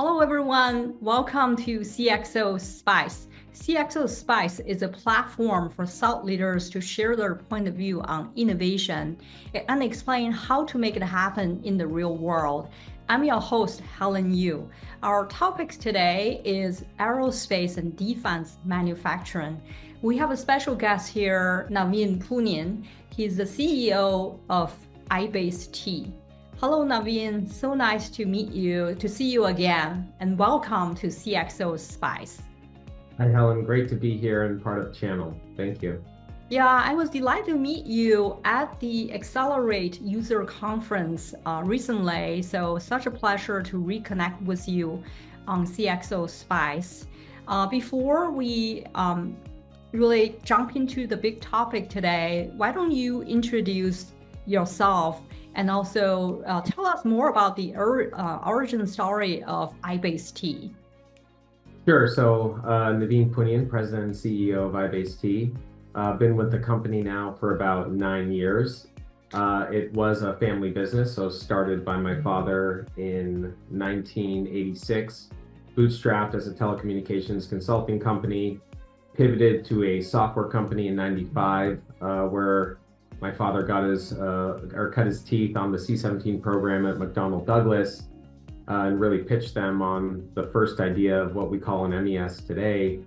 Hello, everyone. Welcome to CXO Spice. CXO Spice is a platform for thought leaders to share their point of view on innovation and explain how to make it happen in the real world. I'm your host, Helen Yu. Our topic today is aerospace and defense manufacturing. We have a special guest here, Naveen Poonian. He's the CEO of Epsiode. Hello, Naveen. So nice to meet you, to see you again, and welcome to CXO Spice. Hi, Helen. Great to be here and part of the channel. Thank you. Yeah, I was delighted to meet you at the Accelerate user conference recently. So such a pleasure to reconnect with you on CXO Spice. Before we really jump into the big topic today, why don't you introduce yourself and also tell us more about the origin story of Epsiode. Sure. So Naveen Poonian, President and CEO of Epsiode. Been with the company now for about 9 years. It was a family business, so started by my father in 1986, bootstrapped as a telecommunications consulting company, pivoted to a software company in 95, where my father got cut his teeth on the C-17 program at McDonnell Douglas, and really pitched them on the first idea of what we call an MES today.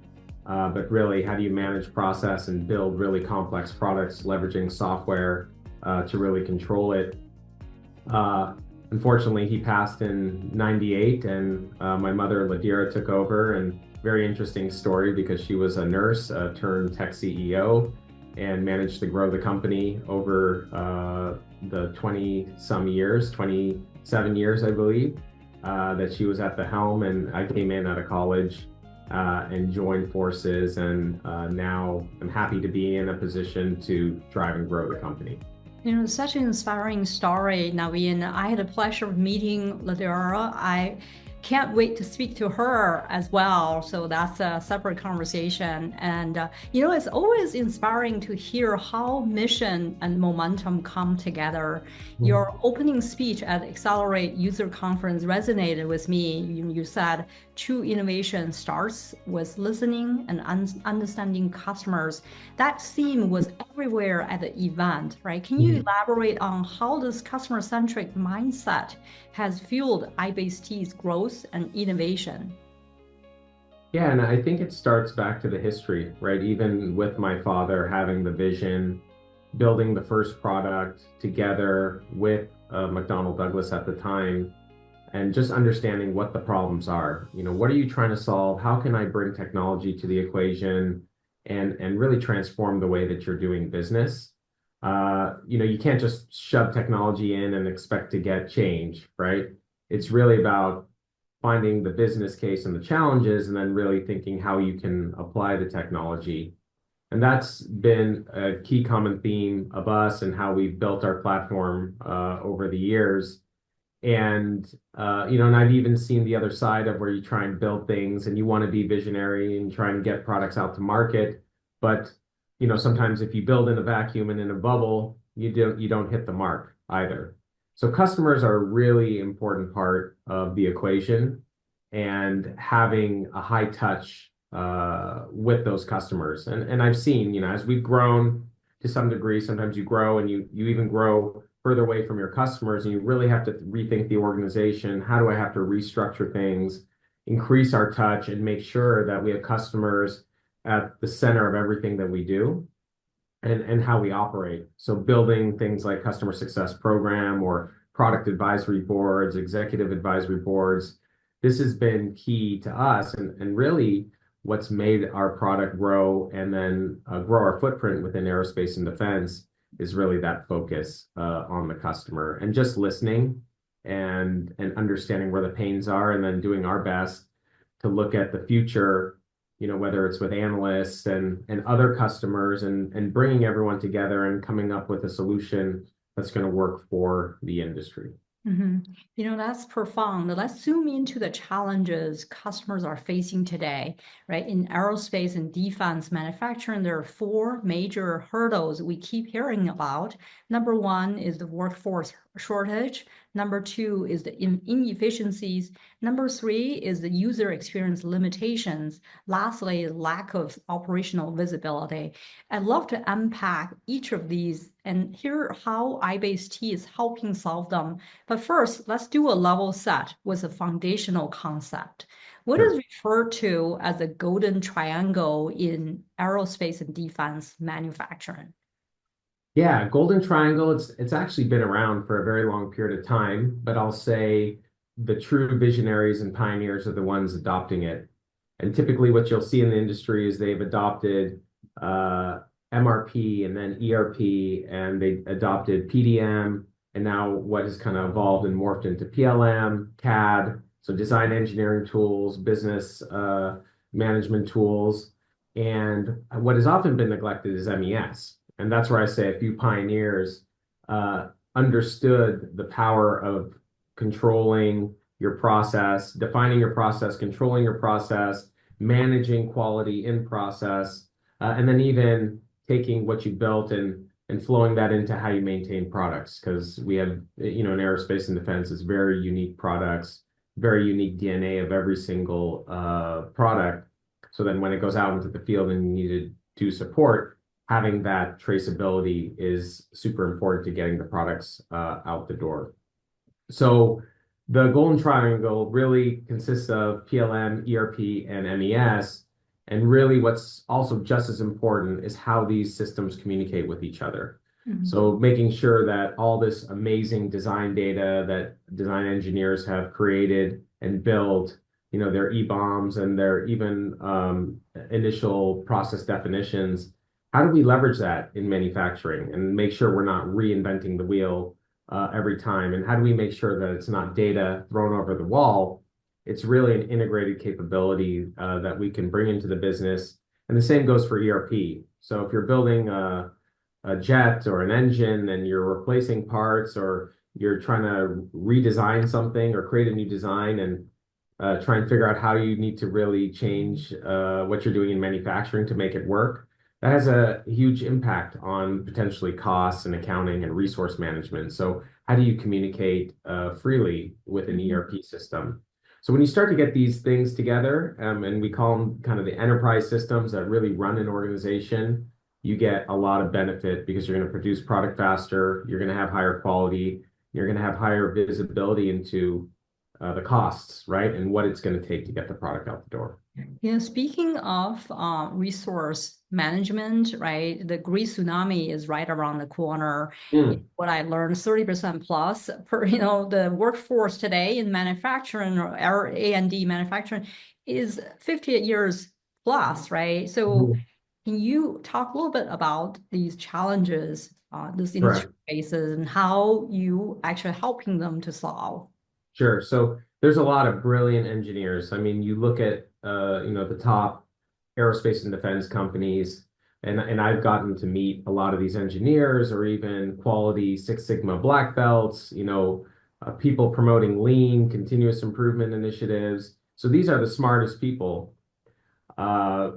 But really, how do you manage process and build really complex products leveraging software to really control it? Unfortunately, he passed in 98, and my mother, Ladira, took over. And very interesting story because she was a nurse turned tech CEO and managed to grow the company over the 27 years, I believe, that she was at the helm. And I came in out of college and joined forces, and now I'm happy to be in a position to drive and grow the company. You know, such an inspiring story, Naveen. I had the pleasure of meeting Ladera. I can't wait to speak to her as well. So that's a separate conversation. And, you know, it's always inspiring to hear how mission and momentum come together. Your opening speech at Accelerate User Conference resonated with me. You said true innovation starts with listening and understanding customers. That theme was everywhere at the event, right? Can you elaborate on how this customer-centric mindset has fueled Epsiode's growth and innovation? Yeah, and I think it starts back to the history, right? Even with my father having the vision, building the first product together with McDonnell Douglas at the time, and just understanding what the problems are. You know, what are you trying to solve? How can I bring technology to the equation and really transform the way that you're doing business? You know, you can't just shove technology in and expect to get change, right? It's really about finding the business case and the challenges, and then really thinking how you can apply the technology. And that's been a key common theme of us and how we've built our platform over the years. And, you know, and I've even seen the other side of where you try and build things and you want to be visionary and try and get products out to market. But, you know, sometimes if you build in a vacuum and in a bubble, you don't hit the mark either. So customers are a really important part of the equation, and having a high touch with those customers. And I've seen, you know, as we've grown to some degree, sometimes you grow and you even grow further away from your customers, and you really have to rethink the organization. How do I have to restructure things, increase our touch, and make sure that we have customers at the center of everything that we do and how we operate? So building things like customer success program or product advisory boards, executive advisory boards, this has been key to us, and really what's made our product grow and then grow our footprint within aerospace and defense is really that focus on the customer and just listening and understanding where the pains are, and then doing our best to look at the future, you know, whether it's with analysts and other customers, and bringing everyone together and coming up with a solution that's going to work for the industry. You know, that's profound. Let's zoom into the challenges customers are facing today, right? In aerospace and defense manufacturing, there are 4 major hurdles we keep hearing about. Number 1 is the workforce shortage. Number two is the inefficiencies. Number three is the user experience limitations. Lastly, is lack of operational visibility. I'd love to unpack each of these and hear how iBaseT is helping solve them. But first, let's do a level set with a foundational concept. What is Sure. referred to as a golden triangle in aerospace and defense manufacturing? Yeah, Golden Triangle, it's actually been around for a very long period of time, but I'll say the true visionaries and pioneers are the ones adopting it. And typically what you'll see in the industry is they've adopted uh, MRP and then ERP, and they adopted PDM, and now what has kind of evolved and morphed into PLM, CAD, so design engineering tools, business management tools. And what has often been neglected is MES. And that's where I say a few pioneers understood the power of controlling your process, defining your process, controlling your process, managing quality in process, and then even taking what you built and flowing that into how you maintain products. Because we have, in aerospace and defense, it's very unique products, very unique DNA of every single product. So then when it goes out into the field and you need to do support, having that traceability is super important to getting the products out the door. So the golden triangle really consists of PLM, ERP, and MES. And really what's also just as important is how these systems communicate with each other. Mhm. So making sure that all this amazing design data that design engineers have created and built, their EBOMs and their even initial process definitions, how do we leverage that in manufacturing and make sure we're not reinventing the wheel every time? And how do we make sure that it's not data thrown over the wall? It's really an integrated capability that we can bring into the business. And the same goes for ERP. So if you're building a jet or an engine and you're replacing parts, or you're trying to redesign something or create a new design and try and figure out how you need to really change what you're doing in manufacturing to make it work, that has a huge impact on potentially costs and accounting and resource management. So how do you communicate freely with an ERP system? So when you start to get these things together, and we call them kind of the enterprise systems that really run an organization, you get a lot of benefit because you're going to produce product faster, you're going to have higher quality, you're going to have higher visibility into the costs, right? And what it's going to take to get the product out the door. Yeah, speaking of resource management, right? The Great Tsunami is right around the corner. Mm. What I learned, 30% plus per, the workforce today in manufacturing or A&D manufacturing is 50 years plus, right? So Mhm. can you talk a little bit about these challenges this industry Correct. faces and how you actually helping them to solve? Sure. So there's a lot of brilliant engineers. I mean, you look at the top aerospace and defense companies, and I've gotten to meet a lot of these engineers or even quality Six Sigma black belts, people promoting lean, continuous improvement initiatives. So these are the smartest people. Uh,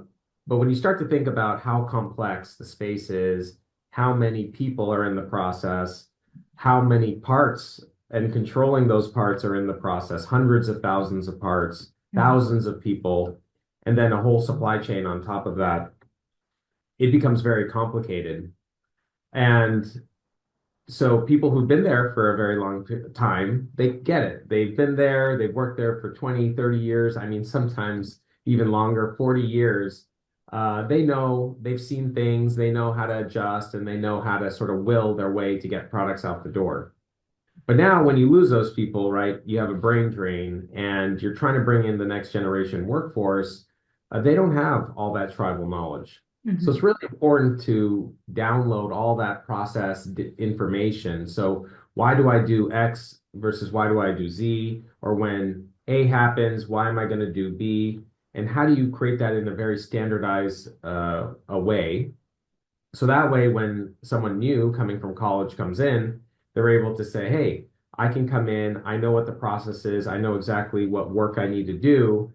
but when you start to think about how complex the space is, how many people are in the process, how many parts and controlling those parts are in the process, hundreds of thousands of parts, thousands of people, and then a whole supply chain on top of that, it becomes very complicated. And so people who've been there for a very long time, they get it. They've been there, they've worked there for 20, 30 years. I mean, sometimes even longer, 40 years. They know, they've seen things, they know how to adjust, and they know how to sort of will their way to get products out the door. But now when you lose those people, right, you have a brain drain and you're trying to bring in the next generation workforce. They don't have all that tribal knowledge. So Mhm. it's really important to download all that process information. So why do I do X versus why do I do Z? Or when A happens, why am I going to do B? And how do you create that in a very standardized a way? So that way, when someone new coming from college comes in, they're able to say, hey, I can come in, I know what the process is, I know exactly what work I need to do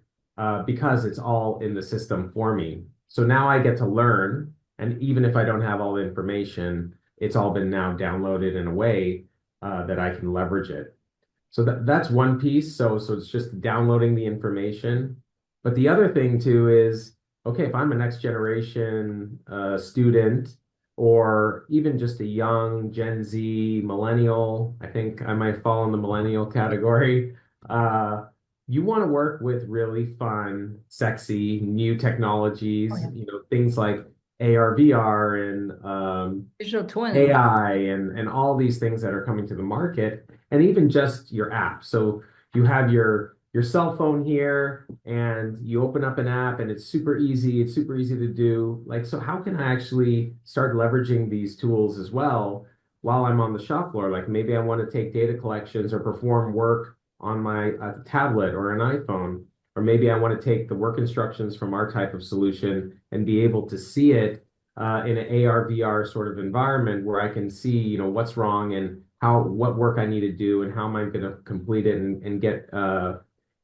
because it's all in the system for me. So now I get to learn. And even if I don't have all the information, it's all been now downloaded in a way that I can leverage it. So that's one piece. So it's just downloading the information. But the other thing too is, okay, if I'm a next generation student or even just a young Gen Z millennial, I think I might fall in the millennial category. Uh, you want to work with really fun, sexy, new Oh, technologies, yeah. things like AR, VR, and Digital twin. AI and all these things that are coming to the market, and even just your app. So you have your cell phone here, and you open up an app, and it's super easy. It's super easy to do. Like, so how can I actually start leveraging these tools as well while I'm on the shop floor? Like maybe I want to take data collections or perform work on my tablet or an iPhone, or maybe I want to take the work instructions from our type of solution and be able to see it in an AR, VR sort of environment where I can see, what's wrong and what work I need to do and how am I going to complete it and get,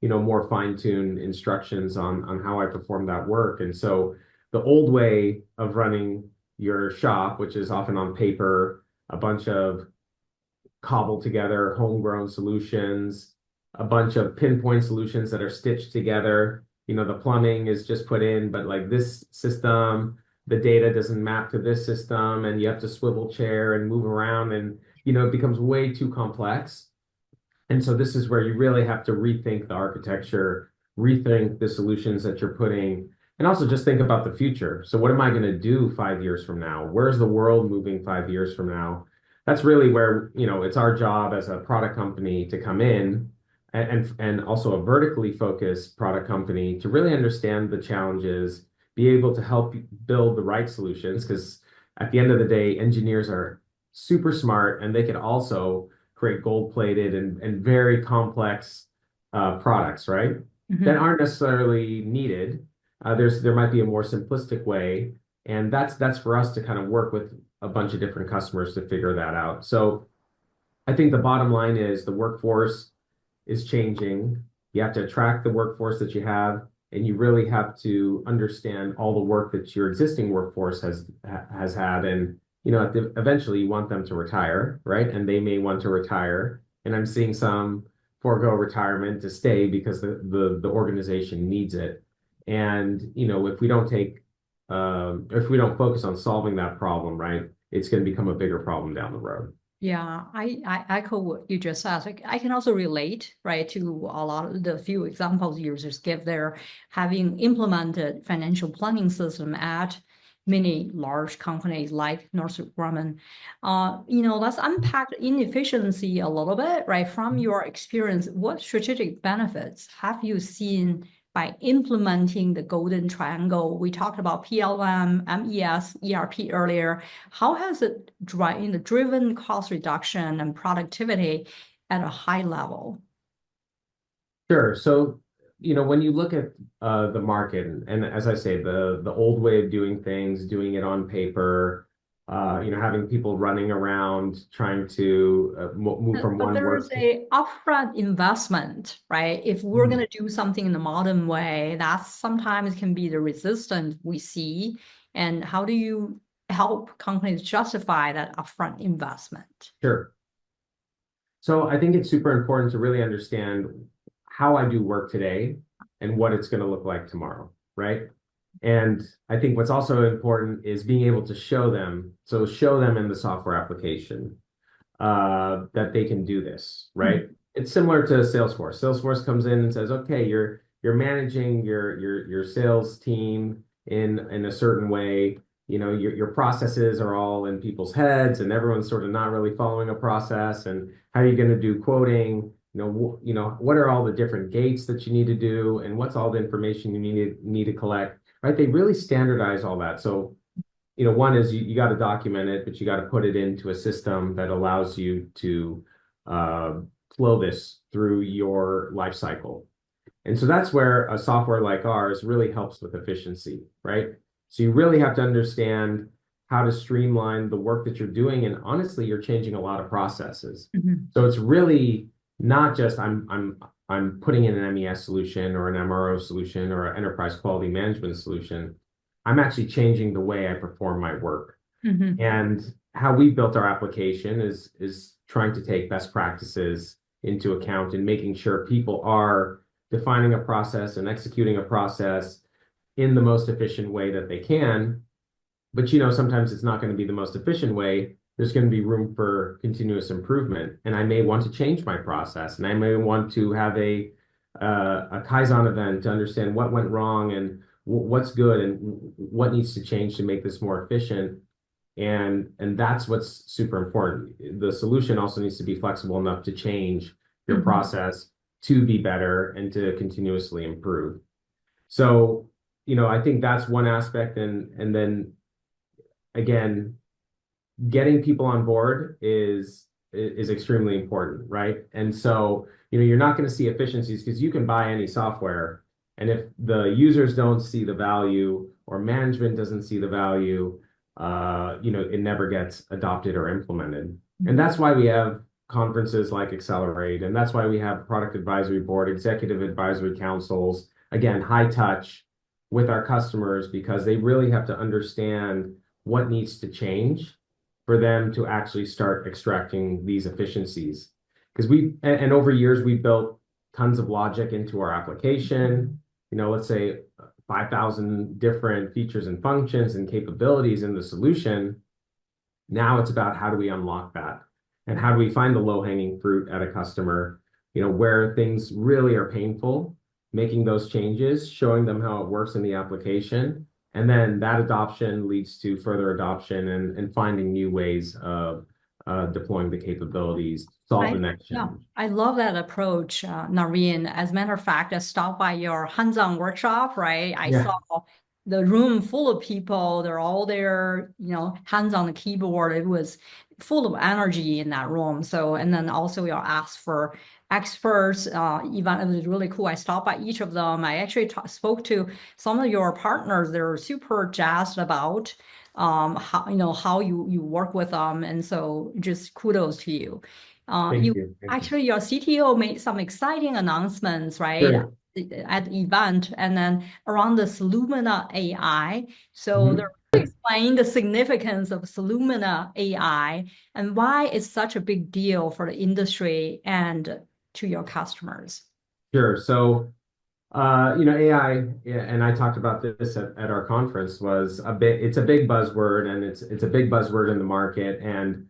more fine-tuned instructions on how I perform that work. And so the old way of running your shop, which is often on paper, a bunch of cobbled together homegrown solutions, a bunch of pinpoint solutions that are stitched together. The plumbing is just put in, but like this system, the data doesn't map to this system, and you have to swivel chair and move around, and it becomes way too complex. And so this is where you really have to rethink the architecture, rethink the solutions that you're putting, and also just think about the future. So what am I going to do 5 years from now? Where's the world moving 5 years from now? That's really where, it's our job as a product company to come in and also a vertically focused product company to really understand the challenges, be able to help build the right solutions, because at the end of the day, engineers are super smart and they can also create gold-plated and very complex products, right? That Mhm. aren't necessarily needed. There might be a more simplistic way, and that's for us to kind of work with a bunch of different customers to figure that out. So I think the bottom line is the workforce is changing. You have to attract the workforce that you have, and you really have to understand all the work that your existing workforce has had. And eventually you want them to retire, right? And they may want to retire. And I'm seeing some forego retirement to stay because the organization needs it. And if we don't focus on solving that problem, right, it's going to become a bigger problem down the road. Yeah, I echo what you just said. Like, I can also relate, right, to a lot of the few examples you just give there, having implemented financial planning system at many large companies like Northrop Grumman. Let's unpack inefficiency a little bit, right? From your experience, what strategic benefits have you seen by implementing the golden triangle? We talked about PLM, MES, ERP earlier. How has it driven cost reduction and productivity at a high level? Sure. So, when you look at the market, and as I say, the old way of doing things, doing it on paper, having people running around trying to move from But one there is work. a upfront investment, right? If we're going to do something in the modern way, that sometimes can be the resistance we see. And how do you help companies justify that upfront investment? Sure. So I think it's super important to really understand how I do work today and what it's going to look like tomorrow, right? And I think what's also important is being able to show them. So show them in the software application that they can do this, right? Mhm. It's similar to Salesforce. Salesforce comes in and says, okay, you're managing your sales team in a certain way. Your processes are all in people's heads, and everyone's sort of not really following a process. And how are you going to do quoting? What are all the different gates that you need to do, and what's all the information you need to collect, right? They really standardize all that. So one is you got to document it, but you got to put it into a system that allows you to uh, flow this through your life cycle. And so that's where a software like ours really helps with efficiency, right? So you really have to understand how to streamline the work that you're doing. And honestly, you're changing a lot of processes. Mhm. So it's really not just I'm putting in an MES solution or an MRO solution or an enterprise quality management solution. I'm actually changing the way I perform my work. Mhm. And how we built our application is trying to take best practices into account and making sure people are defining a process and executing a process in the most efficient way that they can. But sometimes it's not going to be the most efficient way. There's going to be room for continuous improvement, and I may want to change my process, and I may want to have a Kaizen event to understand what went wrong and what's good and what needs to change to make this more efficient. And that's what's super important. The solution also needs to be flexible enough to change your process to be better and to continuously improve. So, I think that's one aspect. And then again, getting people on board is extremely important, right? And so, you're not going to see efficiencies because you can buy any software. And if the users don't see the value or management doesn't see the value, it never gets adopted or implemented. And that's why we have conferences like Accelerate, and that's why we have product advisory board, executive advisory councils, again, high touch with our customers, because they really have to understand what needs to change for them to actually start extracting these efficiencies. Because and over years, we've built tons of logic into our application, let's say 5,000 different features and functions and capabilities in the solution. Now it's about how do we unlock that? And how do we find the low-hanging fruit at a customer, where things really are painful, making those changes, showing them how it works in the application. And then that adoption leads to further adoption and finding new ways of deploying the capabilities, solve the next challenge. I love that approach, Naveen. As a matter of fact, I stopped by your hands-on workshop, right? I saw the room full of people. They're all there, hands on the keyboard. It was full of energy in that room. So, and then also you'll ask for experts. Even it was really cool. I stopped by each of them. I actually spoke to some of your partners. They're super jazzed about how you work with them, and so just kudos to you. Thank you. Actually, your CTO made some exciting announcements, right? Sure. At the event, and then around the Solumina AI. So they're really explaining the significance of Solumina AI and why it's such a big deal for the industry and to your customers. Sure. So, AI, and I talked about this at our conference, it's a big buzzword, and it's a big buzzword in the market. And,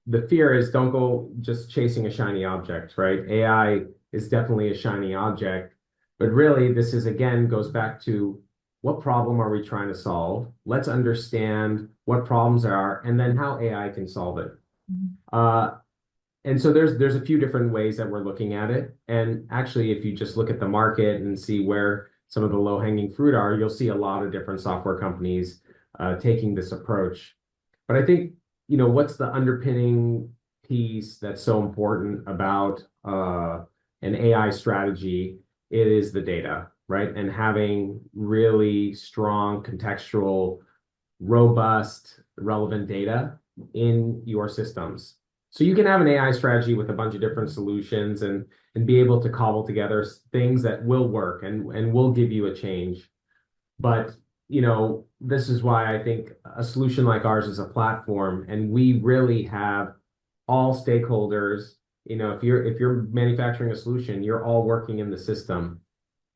the fear is don't go just chasing a shiny object, right? AI is definitely a shiny object, but really this again, goes back to what problem are we trying to solve? Let's understand what problems are and then how AI can solve it. And so there's a few different ways that we're looking at it. And actually, if you just look at the market and see where some of the low-hanging fruit are, you'll see a lot of different software companies taking this approach. But I think, what's the underpinning piece that's so important about an AI strategy? It is the data, right? And having really strong, contextual, robust, relevant data in your systems. So you can have an AI strategy with a bunch of different solutions and be able to cobble together things that will work and will give you a change. But, this is why I think a solution like ours is a platform, and we really have all stakeholders. If you're manufacturing a solution, you're all working in the system.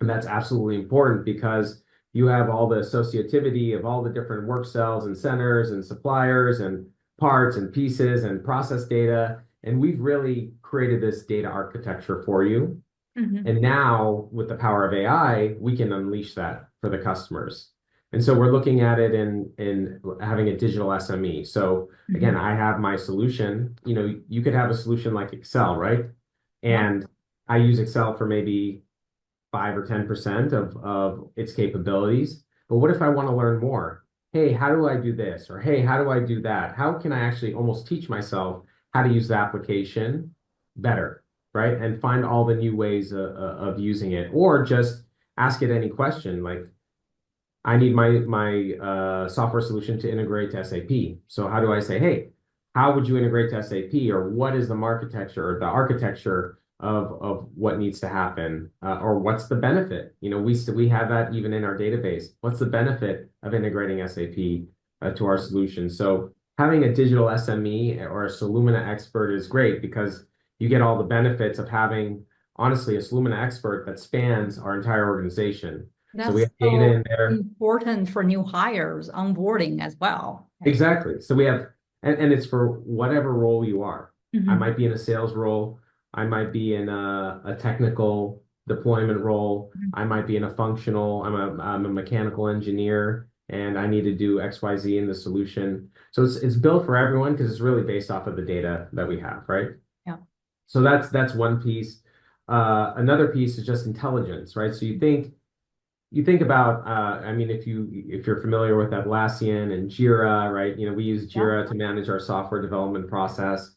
And that's absolutely important because you have all the associativity of all the different work cells and centers and suppliers and parts and pieces and process data. And we've really created this data architecture for you. And now with the power of AI, we can unleash that for the customers. And so we're looking at it in having a digital SME. So again, I have my solution. You could have a solution like Excel, right? And I use Excel for maybe 5 or 10% of its capabilities. But what if I want to learn more? Hey, how do I do this? Or hey, how do I do that? How can I actually almost teach myself how to use the application better, right? And find all the new ways of using it, or just ask it any question. Like, I need my software solution to integrate to SAP. So how do I say, hey, how would you integrate to SAP? Or what is the architecture or the architecture of what needs to happen, or what's the benefit? We have that even in our database. What's the benefit of integrating SAP to our solution? So having a digital SME or a Solumina expert is great because you get all the benefits of having, honestly, a Solumina expert that spans our entire organization. So we That's have data so in there. important for new hires, onboarding as well, right? Exactly. So we have, and it's for whatever role you are. I Mhm. might be in a sales role. I might be in a technical deployment role. I might be in a functional, I'm a mechanical engineer and I need to do XYZ in the solution. So it's built for everyone because it's really based off of the data that we have, right? Yeah. So that's one piece. Another piece is just intelligence, right? So you think about, I mean, if you're familiar with Atlassian and Jira, right? You know, we use Yeah. Jira to manage our software development process.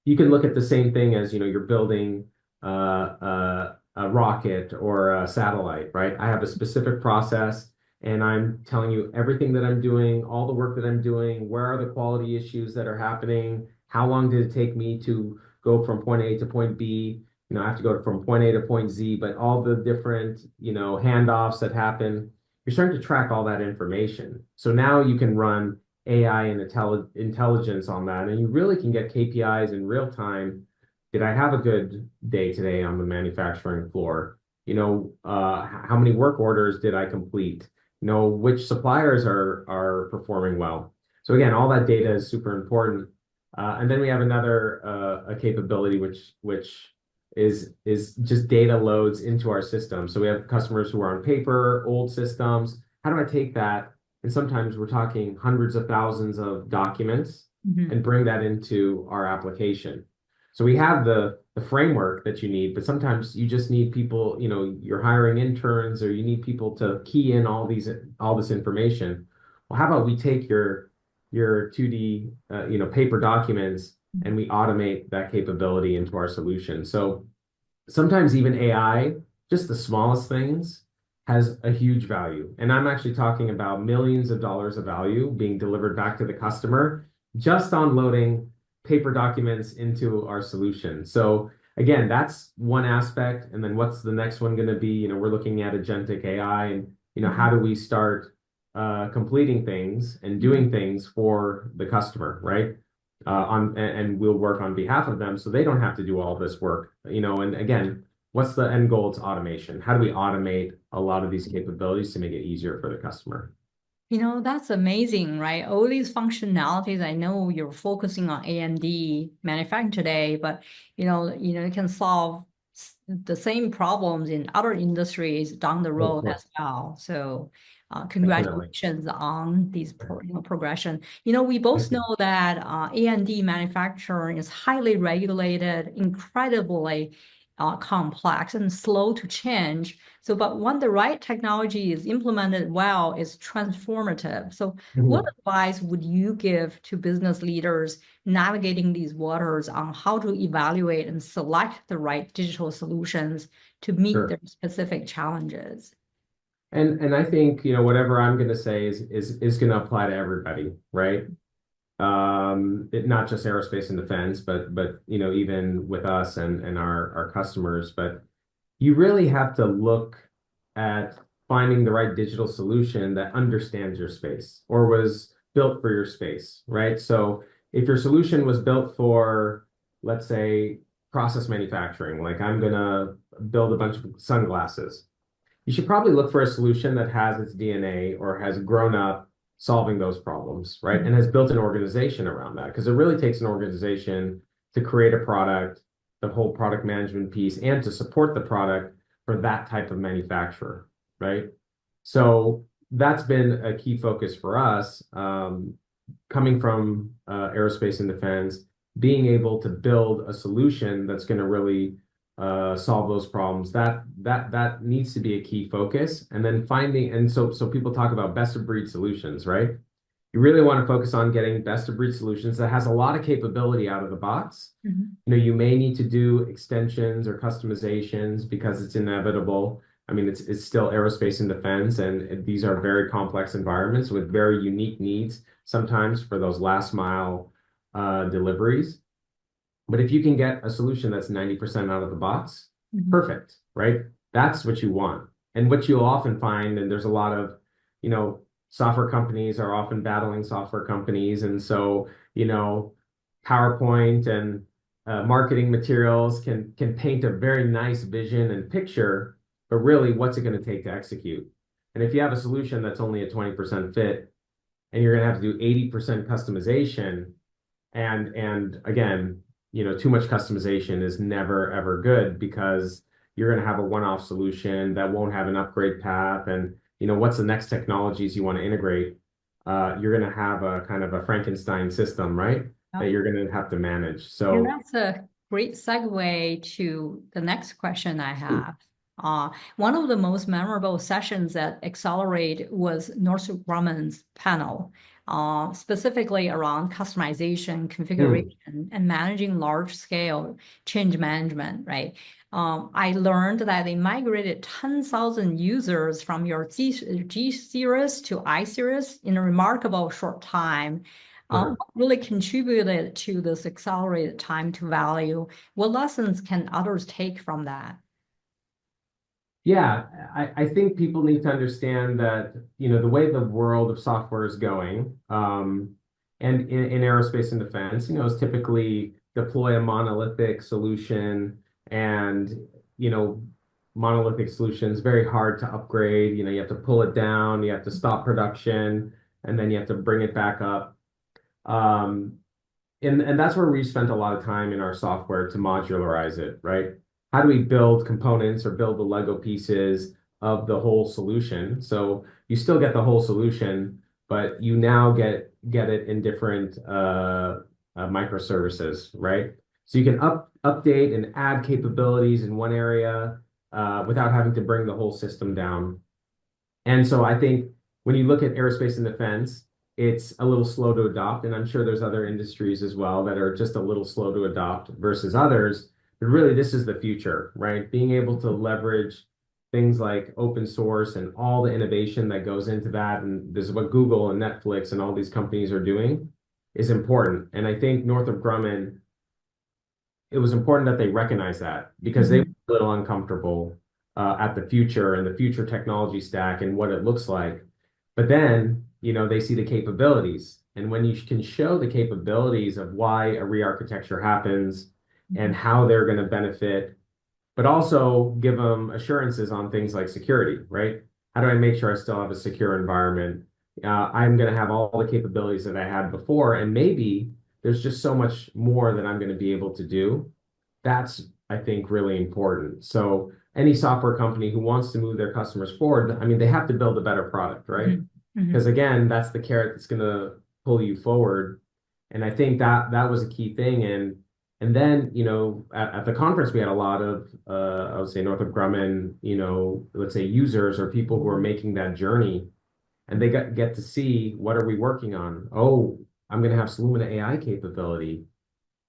You can look at the same thing as, you know, you're building a rocket or a satellite, right? I have a specific process and I'm telling you everything that I'm doing, all the work that I'm doing, where are the quality issues that are happening, how long did it take me to go from point A to point B? You know, I have to go from point A to point Z, but all the different, you know, handoffs that happen, you're starting to track all that information. So now you can run AI and intelligence on that, and you really can get KPIs in real time. Did I have a good day today on the manufacturing floor? You know, how many work orders did I complete? You know, which suppliers are performing well? So again, all that data is super important. And then we have another a capability which is just data loads into our system. So we have customers who are on paper, old systems. How do I take that? And sometimes we're talking hundreds of thousands of documents Mhm. and bring that into our application. So we have the framework that you need, but sometimes you just need people, you know, you're hiring interns or you need people to key in all this information. Well, how about we take your 2D you know, paper documents and we automate that capability into our solution. So sometimes even AI, just the smallest things, has a huge value. And I'm actually talking about millions of dollars of value being delivered back to the customer just on loading paper documents into our solution. So again, that's one aspect. And then what's the next one going to be? You know, we're looking at agentic AI and, you know, how Mhm. do we start completing things and Mhm. doing things for the customer, right? And we'll work on behalf of them so they don't have to do all this work, you know. And again, what's the end goal? It's automation. How do we automate a lot of these capabilities to make it easier for the customer? You know, that's amazing, right? All these functionalities, I know you're focusing on AMD manufacturing today, but you can solve the same problems in other industries down the Oh, of road as course, well. So, definitely. congratulations on these progression. You know, we both Thank you. know that A&D manufacturing is highly regulated, incredibly complex and slow to change. So, but when the right technology is implemented well, it's transformative. So, what Mhm. advice would you give to business leaders navigating these waters on how to evaluate and select the right digital solutions to meet their Sure. specific challenges? And I think, you know, whatever I'm going to say is going to apply to everybody, right? Not just aerospace and defense, but you know, even with us and our customers. But you really have to look at finding the right digital solution that understands your space or was built for your space, right? So if your solution was built for, let's say, process manufacturing, like I'm gonna build a bunch of sunglasses, you should probably look for a solution that has its DNA or has grown up solving those problems, right? And has built an organization around that. Because it really takes an organization to create a product, the whole product management piece, and to support the product for that type of manufacturer, right? So that's been a key focus for us, coming from aerospace and defense, being able to build a solution that's going to really solve those problems. That needs to be a key focus. And then finding, and so people talk about best of breed solutions, right? You really want to focus on getting best of breed solutions that has a lot of capability out of the box. Mhm. You know, you may need to do extensions or customizations because it's inevitable. I mean, it's still aerospace and defense, and these are very complex environments with very unique needs sometimes for those last mile deliveries. But if you can get a solution that's 90% out of the box, Mhm. perfect, right? That's what you want. And what you'll often find, and there's a lot of, you know, software companies are often battling software companies. And so, you know, PowerPoint and marketing materials can paint a very nice vision and picture, but really, what's it going to take to execute? And if you have a solution that's only a 20% fit, and you're going to have to do 80% customization, and again, too much customization is never ever good because you're going to have a one-off solution that won't have an upgrade path, and what's the next technologies you want to integrate? You're going to have a kind of a Frankenstein system, right? That you're going to have to manage. And So, that's a great segue to the next question I have. One of the most memorable sessions at Accelerate was Northrop Grumman's panel, specifically around customization, hmm, configuration, and managing large-scale change management, right? I learned that they migrated 10,000 users from your G series to I series in a remarkable short time. sure. What really contributed to this accelerated time to value? What lessons can others take from that? Yeah, I think people need to understand that, the way the world of software is going, and in aerospace and defense, is typically deploy a monolithic solution and, you know, monolithic solutions, very hard to upgrade. You have to pull it down, you have to stop production, and then you have to bring it back up. Um, and that's where we spent a lot of time in our software to modularize it, right? How do we build components or build the Lego pieces of the whole solution? So you still get the whole solution, but you now get it in different microservices, right? So you can update and add capabilities in one area without having to bring the whole system down. And so I think when you look at aerospace and defense, it's a little slow to adopt. And I'm sure there's other industries as well that are just a little slow to adopt versus others. But really, this is the future, right? Being able to leverage things like open source and all the innovation that goes into that. And this is what Google and Netflix and all these companies are doing is important. And I think Northrop Grumman, it was important that they recognize that because they were Mhm. a little uncomfortable at the future and the future technology stack and what it looks like. But then, they see the capabilities. And when you can show the capabilities of why a re-architecture happens and Mhm. how they're going to benefit, but also give them assurances on things like security, right? How do I make sure I still have a secure environment? I'm going to have all the capabilities that I had before, and maybe there's just so much more that I'm going to be able to do. That's, I think, really important. So any software company who wants to move their customers forward, I mean, they have to build a better product, right? Mhm. Because Mhm. again, that's the carrot that's going to pull you forward. And I think that was a key thing. And then, at the conference, we had a lot of, I would say, Northrop Grumman, let's say users or people who are making that journey, and they get to see what are we working on. Oh, I'm going to have Solumina AI capability.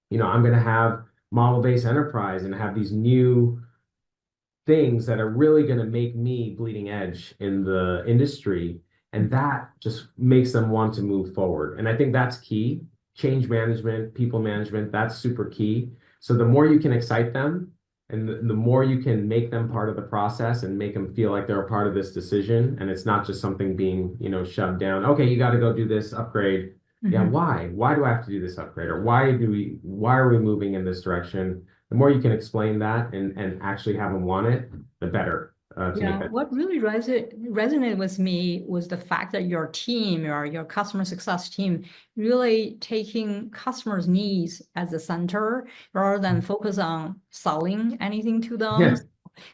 I'm going to have model-based enterprise and have these new things that are really going to make me bleeding edge in the industry. And that just makes them want to move forward. And I think that's key. Change management, people management, that's super key. So the more you can excite them and the more you can make them part of the process and make them feel like they're a part of this decision, and it's not just something being, shoved down. Okay, you got to go do this upgrade. Yeah, Mhm. why? Why do I have to do this upgrade? Or why are we moving in this direction? The more you can explain that and actually have them want it, the better to make Yeah, that. what really resonated with me was the fact that your team, your customer success team, really taking customers' needs as the center rather than focus on selling anything to them. Yeah.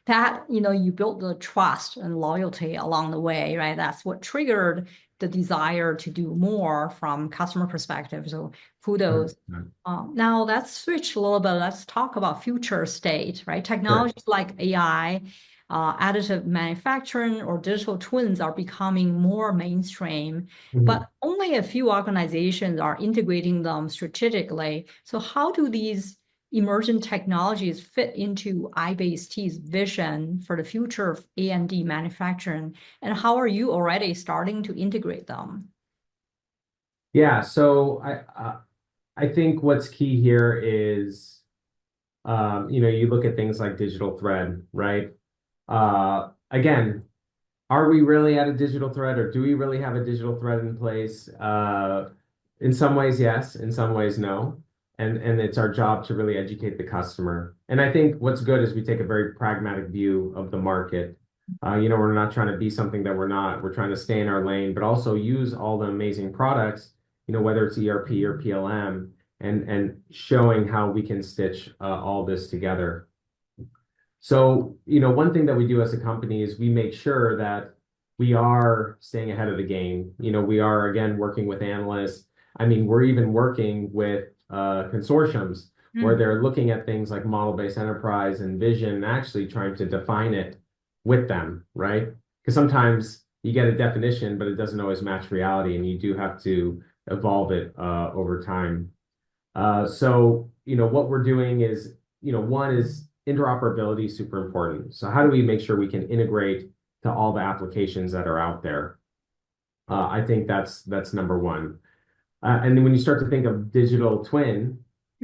That, you build the trust and loyalty along the way, right? That's what triggered the desire to do more from customer perspective. So kudos. 100%. Now let's switch a little bit. Let's talk about future state, right? Sure. Technologies like AI, additive manufacturing, or digital twins are becoming more mainstream, but Mhm. only a few organizations are integrating them strategically. So how do these emerging technologies fit into iBaseT's vision for the future of A&D manufacturing, and how are you already starting to integrate them? Yeah. So I think what's key here is you look at things like digital thread, right? Again, are we really at a digital thread, or do we really have a digital thread in place? In some ways, yes. In some ways, no. and it's our job to really educate the customer. And I think what's good is we take a very pragmatic view of the market. We're not trying to be something that we're not. We're trying to stay in our lane, but also use all the amazing products, whether it's ERP or PLM, and showing how we can stitch all this together. So, one thing that we do as a company is we make sure that we are staying ahead of the game. We are, again, working with analysts. I mean, we're even working with consortiums where they're looking at things like model-based enterprise and vision, and actually trying to define it with them, right? Because sometimes you get a definition, but it doesn't always match reality, and you do have to evolve it over time. So, what we're doing is, one is interoperability is super important. So how do we make sure we can integrate to all the applications that are out there? I think that's number one. And then when you start to think of digital twin,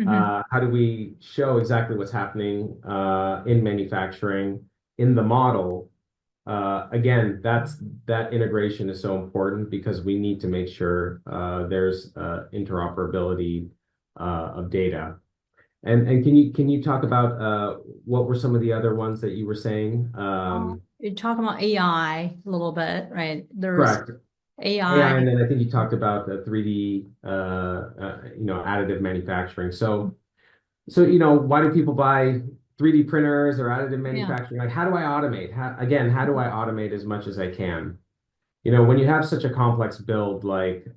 how do we show exactly what's happening in manufacturing in the model? Again, that integration is so important because we need to make sure there's interoperability of data. And can you talk about what were some of the other ones that you were saying? You're talking about AI a little bit, right? There's Correct. AI. AI, and then I think you talked about the 3D, additive manufacturing. So, why do people buy 3D printers or additive manufacturing? Like, how do I automate? How do I automate as much as I can? When you have such a complex build like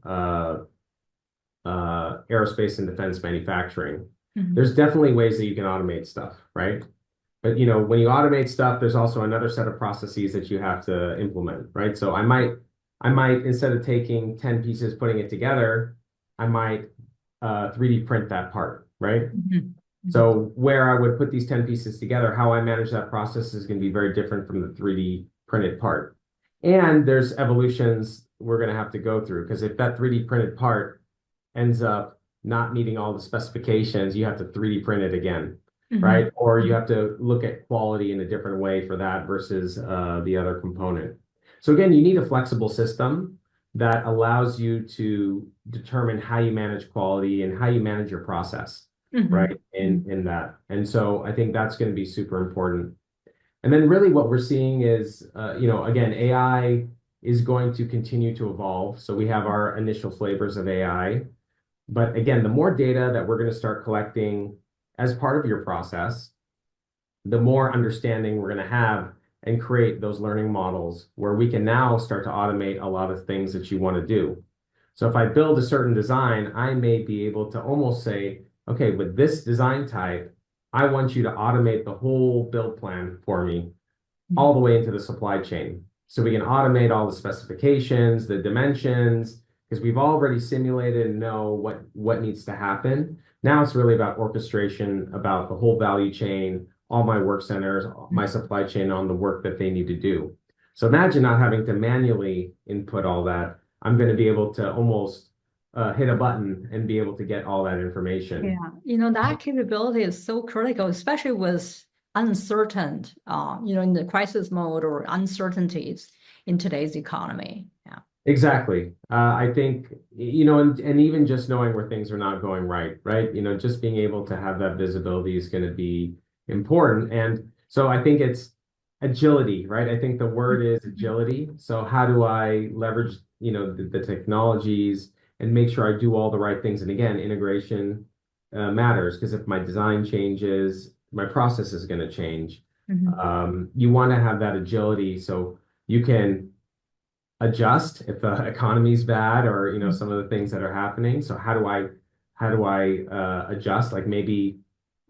aerospace and defense manufacturing, there's definitely ways that you can automate stuff, right? But when you automate stuff, there's also another set of processes that you have to implement, right? So I might instead of taking 10 pieces, putting it together, I might 3D print that part, right? So where I would put these 10 pieces together, how I manage that process is going to be very different from the 3D printed part. And there's evolutions we're going to have to go through, because if that 3D printed part ends up not meeting all the specifications, you have to 3D print it again, right? Or you have to look at quality in a different way for that versus the other component. So again, you need a flexible system that allows you to determine how you manage quality and how you manage your process, right? In that. And so I think that's going to be super important. And then really what we're seeing is, again, AI is going to continue to evolve. So we have our initial flavors of AI. But again, the more data that we're going to start collecting as part of your process, the more understanding we're going to have and create those learning models where we can now start to automate a lot of things that you want to do. So if I build a certain design, I may be able to almost say, okay, with this design type, I want you to automate the whole build plan for me all the way into the supply chain. So we can automate all the specifications, the dimensions, because we've already simulated and know what needs to happen. Now it's really about orchestration, about the whole value chain, all my work centers, my supply chain on the work that they need to do. So imagine not having to manually input all that. I'm going to be able to almost hit a button and be able to get all that information. Yeah, that capability is so critical, especially with uncertain, in the crisis mode or uncertainties in today's economy. Yeah. Exactly. I think, and even just knowing where things are not going right? Just being able to have that visibility is going to be important. And so I think it's agility, right? I think the word is agility. So how do I leverage, the technologies and make sure I do all the right things? And again, integration matters, because if my design changes, my process is going to change. You want to have that agility so you can adjust if the economy's bad or some of the things that are happening. So how do I adjust? Like maybe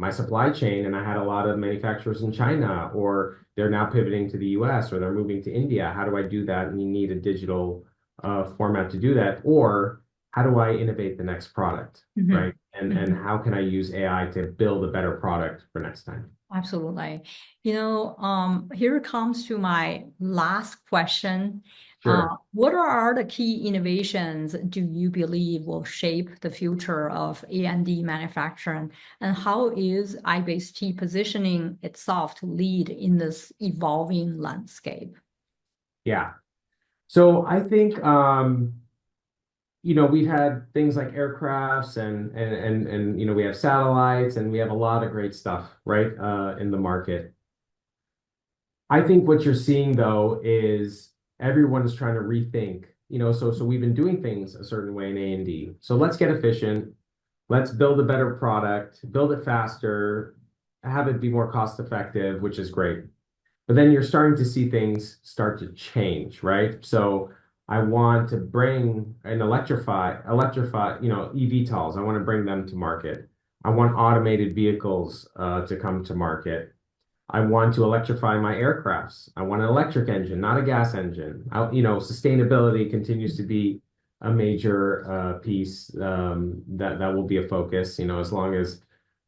my supply chain, and I had a lot of manufacturers in China, or they're now pivoting to the US, or they're moving to India. How do I do that? And you need a digital format to do that. Or how do I innovate the next product, right? And how can I use AI to build a better product for next time? Absolutely. Here comes to my last question. Sure. What are the key innovations do you believe will shape the future of A&D manufacturing? And how is iBase-T positioning itself to lead in this evolving landscape? Yeah. So I think we've had things like aircrafts and we have satellites and we have a lot of great stuff, right, in the market. I think what you're seeing though is everyone's trying to rethink, so we've been doing things a certain way in A&D. So let's get efficient. Let's build a better product, build it faster, have it be more cost effective, which is great. But then you're starting to see things start to change, right? So I want to bring and electrify, eVTOLs. I want to bring them to market. I want automated vehicles to come to market. I want to electrify my aircrafts. I want an electric engine, not a gas engine. Sustainability continues to be a major piece that will be a focus, as long as,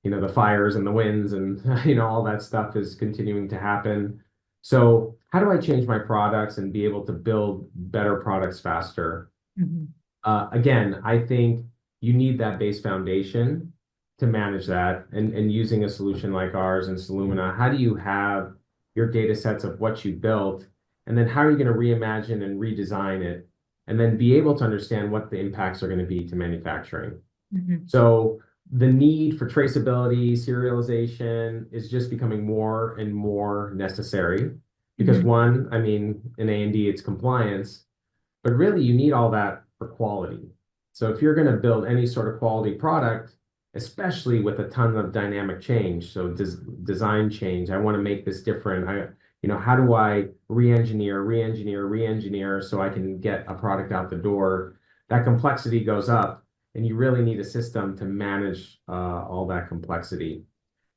the fires and the winds and, all that stuff is continuing to happen. So how do I change my products and be able to build better products faster? Mhm. Again, I think you need that base foundation to manage that. And using a solution like ours and Solumina, how do you have your data sets of what you built, and then how are you going to reimagine and redesign it, and then be able to understand what the impacts are going to be to manufacturing? Mhm. So the need for traceability, serialization is just becoming more and more necessary because Mhm. one, I mean, in A&D, it's compliance, but really you need all that for quality. So if you're going to build any sort of quality product, especially with a ton of dynamic change, so design change, I want to make this different. How do I re-engineer so I can get a product out the door? That complexity goes up, and you really need a system to manage all that complexity.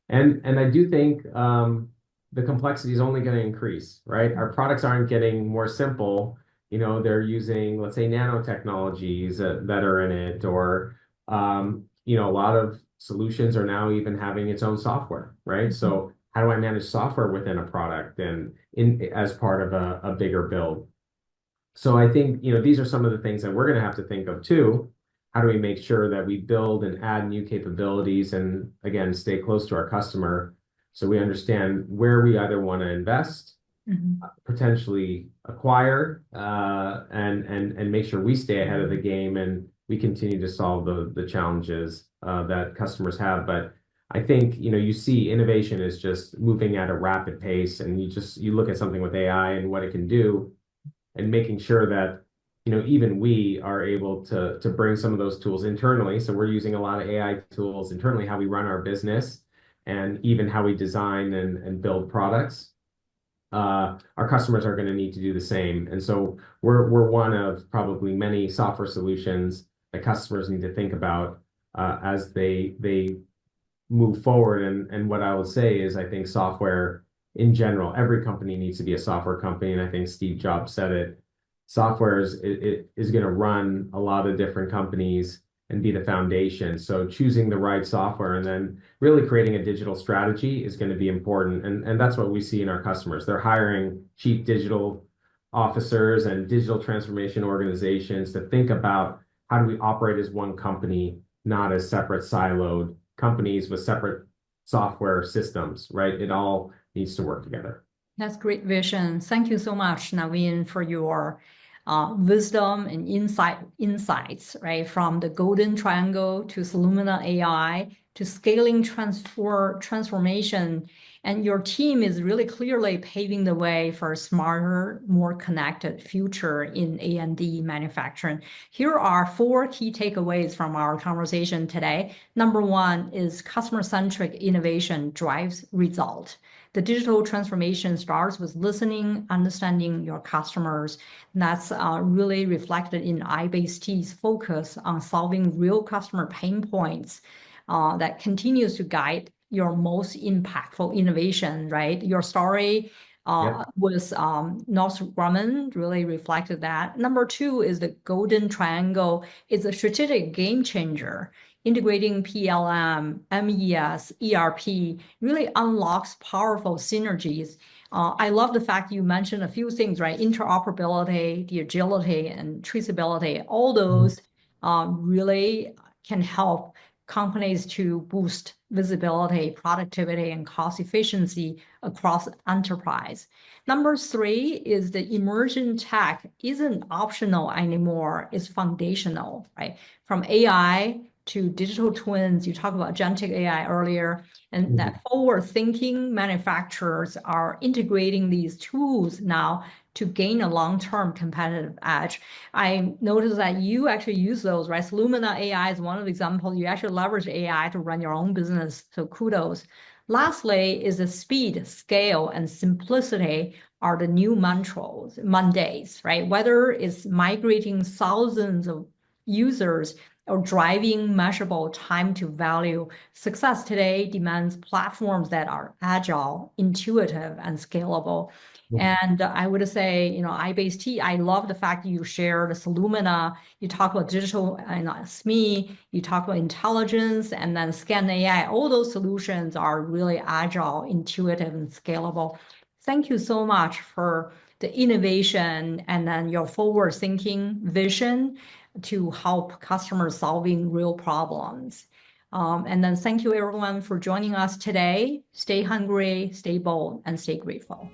And I do think the complexity is only going to increase, right? Our products aren't getting more simple. They're using, let's say, nanotechnologies that are in it, or a lot of solutions are now even having its own software, right? Mhm. So how do I manage software within a product and in as part of a bigger build? So I think, these are some of the things that we're going to have to think of too. How do we make sure that we build and add new capabilities and again, stay close to our customer so we understand where we either want to invest, Mhm. potentially acquire, and make sure we stay ahead of the game and we continue to solve the challenges that customers have. But I think, you see innovation is just moving at a rapid pace, and you look at something with AI and what it can do, and making sure that even we are able to bring some of those tools internally. So we're using a lot of AI tools internally, how we run our business and even how we design and build products. Our customers are going to need to do the same. And so we're one of probably many software solutions that customers need to think about as they move forward. And what I will say is I think software in general, every company needs to be a software company. And I think Steve Jobs said it. Software is going to run a lot of different companies and be the foundation. So choosing the right software and then really creating a digital strategy is going to be important. And that's what we see in our customers. They're hiring chief digital officers and digital transformation organizations to think about how do we operate as one company, not as separate siloed companies with separate software systems, right? It all needs to work together. That's great vision. Thank you so much, Naveen, for your wisdom and insights, right? From the golden triangle to Solumina AI to scaling transformation. And your team is really clearly paving the way for a smarter, more connected future in A&D manufacturing. Here are 4 key takeaways from our conversation today. Number 1 is customer-centric innovation drives result. The digital transformation starts with listening, understanding your customers. And that's really reflected in iBaseT's focus on solving real customer pain points that continues to guide your most impactful innovation, right? Your story Yep. with Northrop Grumman really reflected that. Number 2 is the golden triangle. It's a strategic game changer. Integrating PLM, MES, ERP really unlocks powerful synergies. I love the fact you mentioned a few things, right? Interoperability, the agility, and traceability. All those really can help companies to boost visibility, productivity, and cost efficiency across enterprise. Number 3 is the emerging tech isn't optional anymore, it's foundational, right? From AI to digital twins, you talked about agentic AI earlier, and that forward-thinking manufacturers are integrating these tools now to gain a long-term competitive edge. I noticed that you actually use those, right? Lumina AI is one of the examples. You actually leverage AI to run your own business, so kudos. Lastly is the speed, scale, and simplicity are the new mantras, Mondays, right? Whether it's migrating thousands of users or driving measurable time to value, success today demands platforms that are agile, intuitive, and scalable. And I would say, iBase I love the fact you share the Solumina, you talk about digital and SME, you talk about intelligence, and then Scan AI. All those solutions are really agile, intuitive, and scalable. Thank you so much for the innovation and then your forward-thinking vision to help customers solving real problems. And then thank you everyone for joining us today. Stay hungry, stay bold, and stay grateful.